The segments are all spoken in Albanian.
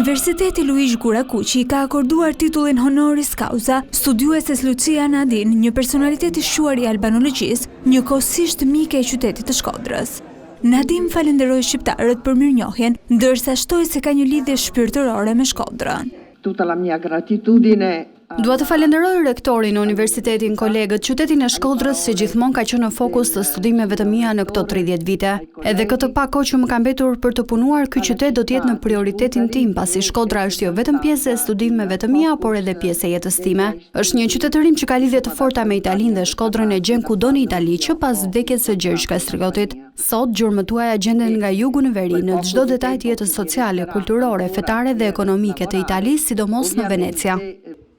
Universiteti Luish Gurakuqi ka akorduar titullin honoris causa studiueses Lucia Nadin, një personalitet i shuar i albanologjisë, njëkohësisht mike e qytetit të Shkodrës. Nadin falenderoi shqiptarët për mirënjohjen, ndërsa shtoi se ka një lidhje shpirtërore me Shkodrën. Tutta la mia gratitudine. Dua të falenderoj rektorin në universitetin, kolegët, qytetin e Shkodrës që gjithmonë ka qenë në fokus të studimeve të mia në këto 30 vite. Edhe këtë pak kohë që më ka mbetur për të punuar, ky qytet do të jetë në prioritetin tim, pasi Shkodra është jo vetëm pjesë e studimeve të mia, por edhe pjesë e jetës time. Është një qytetërim që ka lidhje të forta me Italinë dhe Shkodrën e gjen kudo në Itali që pas vdekjes së Gjergj Kastriotit. Sot gjurmët tuaja gjenden nga jugu në veri në çdo detaj të jetës sociale, kulturore, fetare dhe ekonomike të Italisë, sidomos në Venecia.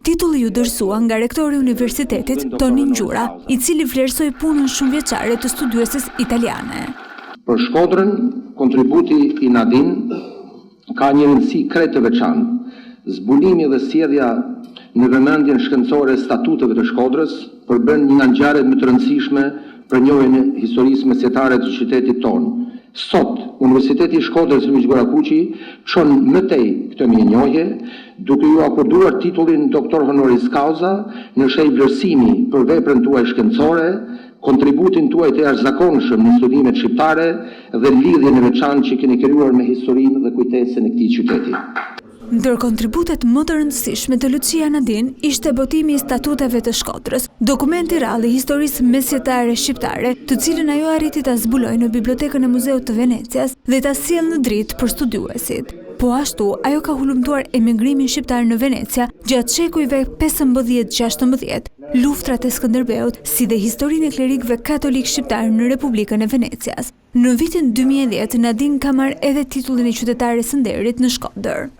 Titulli u dërsua nga rektori i universitetit Toni Ngjura, i cili vlerësoi punën shumëvjeçare të studiueses italiane. Për Shkodrën, kontributi i Nadin ka një rëndësi krejt të veçantë. Zbulimi dhe sjellja në vëmendjen shkencore e statuteve të Shkodrës përbën një nga ngjarjet më të rëndësishme për njohjen e historisë mesjetare të qytetit tonë. Sot, Universiteti i Shkodrës Luish Gurakuqi çon më tej këtë mirënjohje, duke ju akorduar titullin doktor honoris causa në shej vlerësimi për veprën tuaj shkencore, kontributin tuaj të jashtëzakonshëm në studimet shqiptare dhe lidhjen e veçantë që keni krijuar me historinë dhe kujtesën e këtij qyteti. Ndër kontributet më të rëndësishme të Lucia Nadin ishte botimi i statuteve të Shkodrës, dokumenti rrallë i historisë mesjetare shqiptare, të cilën ajo arriti ta zbulojë në bibliotekën e Muzeut të Venecias dhe ta sjellë në dritë për studiuesit. Po ashtu, ajo ka hulumtuar emigrimin shqiptar në Venecia gjatë shekujve 15-16, luftrat e Skënderbeut, si dhe historinë e klerikëve katolik shqiptar në Republikën e Venecias. Në vitin 2010, Nadin ka marrë edhe titullin e qytetares së nderit në Shkodër.